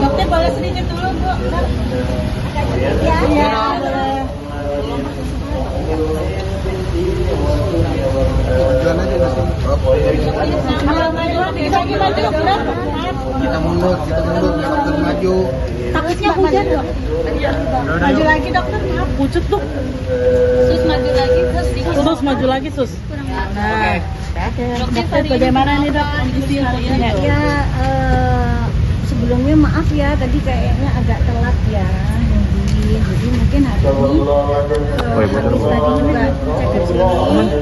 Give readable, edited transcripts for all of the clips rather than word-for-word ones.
Dokter boleh sedikit dulu, Bu. Ya, boleh. Tujuan aja di sini. Kita mundur, dokter maju. Takutnya hujan, Dok. Maju lagi, dokter. Maaf, pucet, Dok. Sus maju lagi, Sus. Terus maju lagi, Sus. Nah, dokter bagaimana nih, Dok? Kondisi hari ini? Ya, sebelumnya maaf ya, tadi kayaknya agak telat ya. Jadi mungkin hari ini habis tadi juga cek ke sini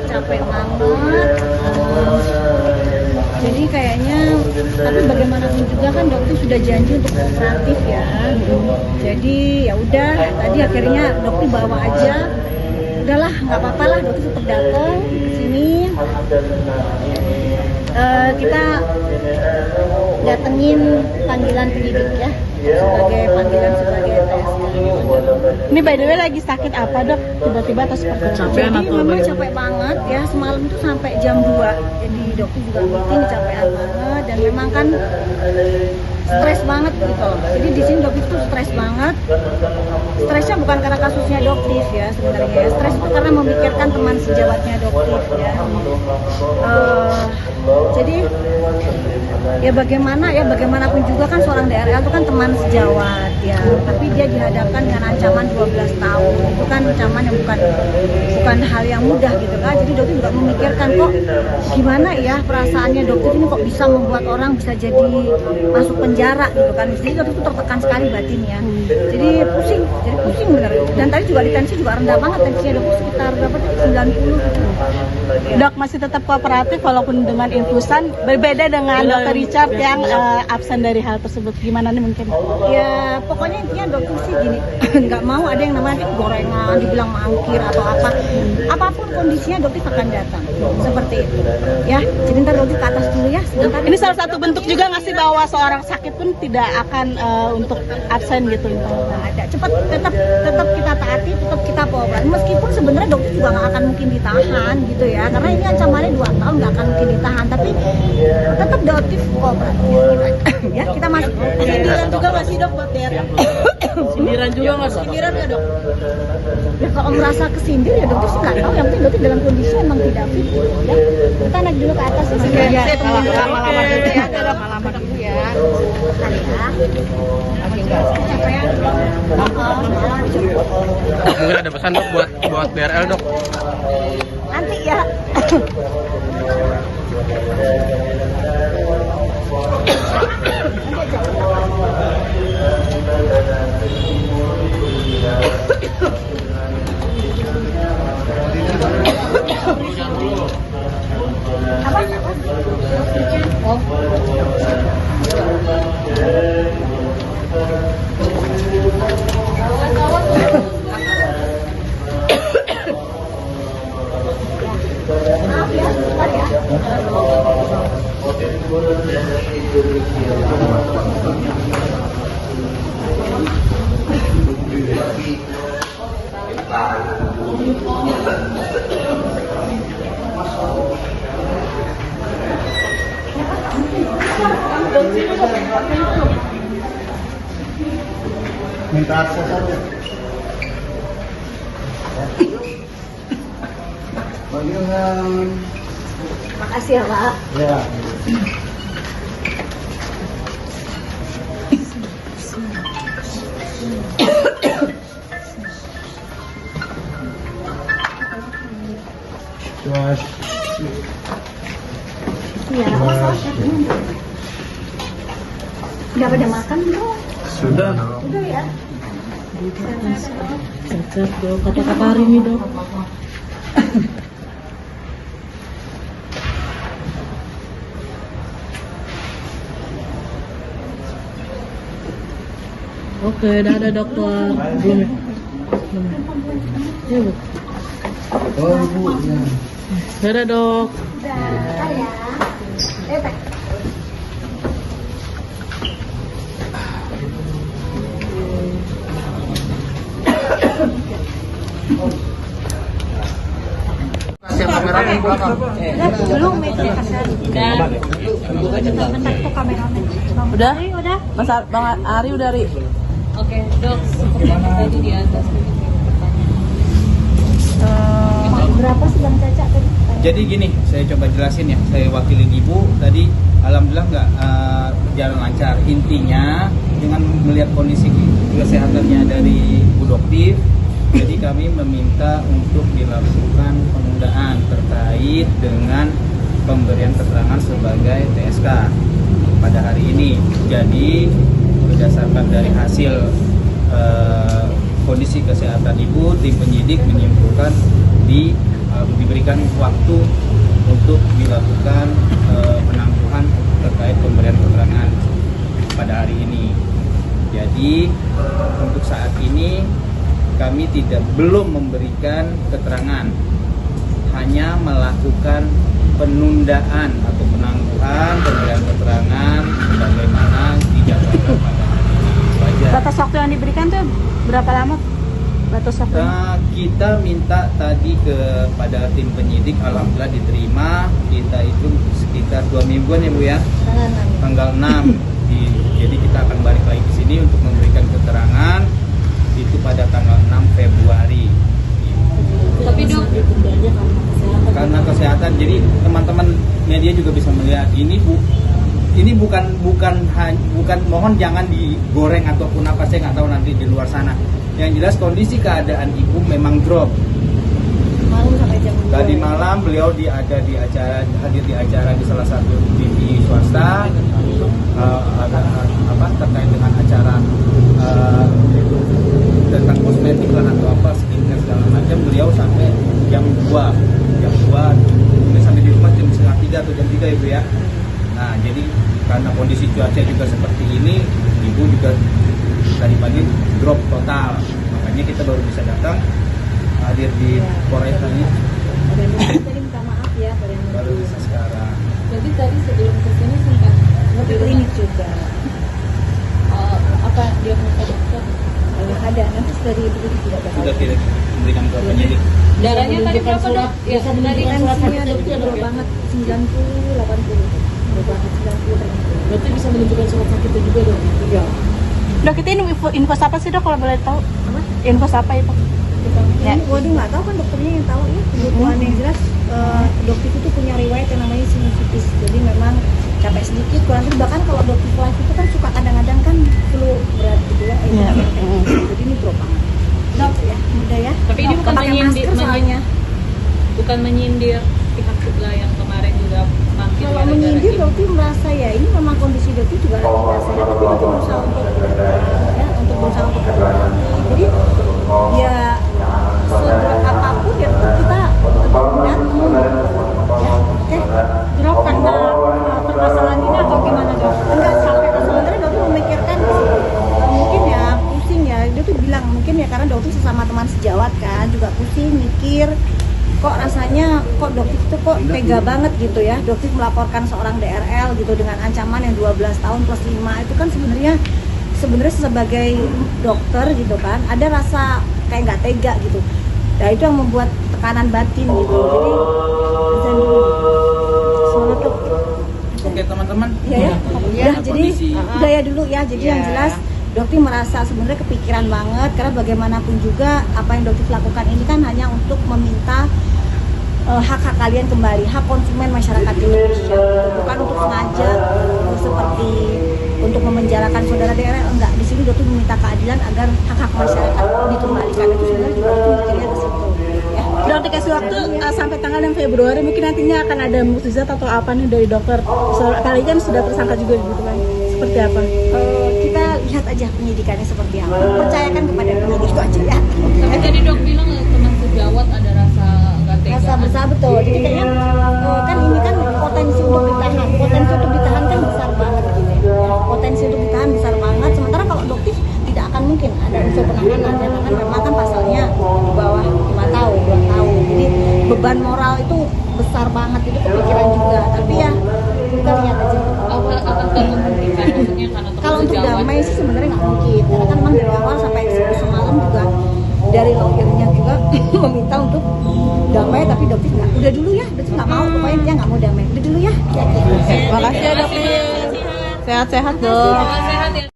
capek banget. Jadi kayaknya, tapi bagaimanapun juga kan dokter sudah janji untuk kooperatif ya. Jadi ya udah, tadi akhirnya dokter bawa aja. Udahlah, nggak apa-apa lah, dokter tetap datang ke sini. Kita datengin panggilan penyidik ya, sebagai panggilan sebagai tes. Ini by the way lagi sakit apa, Dok? Tiba-tiba atau seperti Jadi memang capek banget ya, semalam itu sampai jam 2. Jadi dokter juga meeting, capean banget, dan memang kan stres banget gitu. Jadi di sini dokter itu stres banget. Stresnya bukan karena kasusnya dokter ya sebenarnya. Stres itu karena memikirkan teman sejawatnya dokter ya. Jadi ya bagaimanapun juga kan seorang DRL itu kan teman sejawat ya. Tapi dia dihadapkan dengan ancaman 12 tahun. Itu kan ancaman yang bukan hal yang mudah gitu kan. Jadi dokter juga memikirkan kok gimana ya perasaannya dokter ini kok bisa membuat orang bisa jadi masuk penjara gitu kan. Jadi dokter itu tertekan sekali batinnya. Jadi pusing bener. Dan tadi juga di tensi juga rendah banget, tensinya dokter sekitar berapa tuh 90 gitu. Dok masih tetap kooperatif walaupun dengan infusan, berbeda dengan Dokter Richard yang absen dari hal tersebut. Gimana nih mungkin? Ya pokoknya intinya dokter sih gini, nggak mau ada yang namanya gorengan, dibilang mangkir atau apa. Apapun kondisinya dokter akan datang, seperti itu. Ya, jadi ntar dokter ke atas dulu ya. Sebentar. Ini salah satu bentuk juga nggak sih bahwa seorang sakit pun tidak akan untuk absen gitu? Nggak ada. Tetap kita taati, tetap kita kooperatif. Meskipun sebenarnya dokter juga nggak akan mungkin ditahan gitu ya, karena ini ancamannya 2 tahun nggak akan mungkin ditahan. Tapi tetap dokter kooperatif. Ya, kita masuk. Sindiran juga nggak sih, Dok, buat DRL? Sindiran juga nggak sih? Sindiran nggak, Dok? Ya kalau merasa kesindir ya dokter sih nggak tahu. Yang penting dokter dalam kondisi emang tidak fit. Ya, kita naik dulu ke atas ya. Ya, Saya tunggu dulu lama-lama dulu ya. lama-lama dulu ya. Bentar ya. Capean. Mungkin ada pesan, Dok, buat DRL, Dok. Nanti ya. Minta akses aja. Bagaimana? Makasih ya, Pak. Ya. Terus. Iya. Udah pada makan belum? Sudah. Udah ya. Sehat, Dok. Kata-kata hari ini, Dok. Oke, udah ada dokter. Belum ya? Belum. Ya, Bu. Oh, Bu. Ya. Dadah, Dok. Udah ya. Teh. Kameranya yang belakang. Belum itu kasihan. Bentar tuh kameramen. Udah? Udah. Mas Bang Ari udah Ri. Oke, dok, seperti yang tadi di atas. Berapa sih Bang Caca tadi? Jadi gini, saya coba jelasin ya. Saya wakilin ibu tadi, alhamdulillah nggak berjalan lancar. Intinya dengan melihat kondisi kesehatannya dari Bu Dokter, jadi kami meminta untuk dilakukan penundaan terkait dengan pemberian keterangan sebagai TSK pada hari ini. Jadi berdasarkan dari hasil kondisi kesehatan ibu, tim penyidik menyimpulkan diberikan waktu untuk dilakukan penangguhan terkait pemberian keterangan pada hari ini. Jadi untuk saat ini kami belum memberikan keterangan, hanya melakukan penundaan atau penangguhan pemberian keterangan bagaimana dijadwalkan pada hari ini. Itu aja. Batas waktu yang diberikan tuh berapa lama? Batas waktu? Kita minta tadi kepada tim penyidik, alhamdulillah diterima. Kita itu sekitar 2 mingguan ya Bu ya, tanggal 6. Jadi kita akan balik lagi ke sini untuk memberikan keterangan itu pada tanggal 6 Februari. Tapi dok, Karena kesehatan, jadi teman-teman media juga bisa melihat ini bukan mohon jangan digoreng ataupun apa, saya nggak tahu nanti di luar sana. Yang jelas kondisi keadaan ibu memang drop. Malam sampai jam 2. Tadi malam beliau hadir di acara di salah satu TV swasta, terkait dengan acara tentang kosmetik lah atau apa, skincare segala macam. Beliau sampai jam 2 sampai di rumah jam 2:30 atau jam 3 ibu ya. Nah jadi karena kondisi cuaca juga seperti ini, ibu juga tadi pagi drop total, makanya kita baru bisa datang hadir di Polres ini. Tadi minta maaf ya pada yang Baru bisa sekarang. jadi tadi sebelum kesini sempat ke klinik juga. Apa diagnosa dokter? Ada nanti sudah diberi tidak ada. Sudah tidak memberikan ke penyidik. Darahnya tadi berapa dok? Ya dari Tensinya dokter drop banget 90 80. Drop banget 90. berarti bisa menunjukkan surat sakitnya juga dok? Iya. Dok, itu info apa sih dok kalau boleh tahu? Info apa itu? Ya. Waduh nggak tahu kan dokternya yang tahu ya. Kebutuhan yang jelas dokter itu tuh punya riwayat yang namanya sinusitis. Jadi memang capek sedikit kurang tidur, bahkan kalau dokter life itu kan suka kadang-kadang kan flu berat gitu ya. Iya. Jadi ini drop banget. Dok ya, mudah ya. Tapi ini bukan Pakai menyindir, masker soalnya. bukan menyindir pihak sebelah yang kemarin juga mampir Kalau gara-gara menyindir ini. dokter merasa ya ini memang kondisi dokter juga lagi nggak sehat, tapi dokter berusaha untuk berusaha untuk jadi ya sedrop apapun ya tetap kita datang ya. Oke, drop karena permasalahan ini atau gimana dok? Enggak sampai sebenarnya dokter memikirkan mungkin ya pusing ya, dia tuh bilang mungkin ya karena dokter sesama teman sejawat kan juga pusing mikir kok rasanya kok dokter itu kok tega banget gitu ya, dokter melaporkan seorang DRL gitu dengan ancaman yang 12 tahun plus 5 itu kan sebenarnya sebagai dokter gitu kan ada rasa kayak nggak tega gitu. Nah itu yang membuat tekanan batin gitu. Jadi azan dulu. Suara tuh. Oke teman-teman. Iya ya. Udah jadi kondisi. udah ya dulu ya. Jadi yang jelas dokter merasa sebenarnya kepikiran banget karena bagaimanapun juga apa yang dokter lakukan ini kan hanya untuk meminta hak-hak kalian kembali, hak konsumen masyarakat Indonesia, bukan untuk sengaja seperti untuk memenjarakan saudara DRL, enggak. Di sini dokter meminta keadilan agar hak-hak masyarakat dikembalikan. Itu sebenarnya juga dokter mikirnya ke situ. Ya. Dok, dikasih waktu sampai tanggal 6 Februari mungkin nantinya akan ada mukjizat atau apa nih dari dokter. Apalagi kan sudah tersangka juga gitu kan. Seperti apa? Kita lihat aja penyidikannya seperti apa. Percayakan kepada penyidik itu aja ya. Tapi tadi dok bilang teman sejawat ada rasa nggak tega. Rasa besar betul. Jadi kayaknya kan ini kan potensi untuk ditahan. Potensi untuk ditahan kan besar banget gitu ya. Potensi untuk ditahan besar banget. Sementara kalau dokter tidak akan mungkin ada unsur penahanan ya kan memang kan pasalnya di bawah 5 tahun, 2 tahun. Jadi beban moral itu besar banget, itu kepikiran juga. Tapi ya kita lihat aja. Akan memungkinkan maksudnya karena teman Kalau untuk sejawat. damai sih sebenarnya nggak mungkin karena kan memang dari awal sampai semalam juga dari lawyernya juga meminta untuk damai, tapi dokter nggak, udah dulu ya, dokter nggak mau, pokoknya dia nggak mau damai, udah dulu ya. Makasih ya dokter. Sehat-sehat dok. Sehat ya.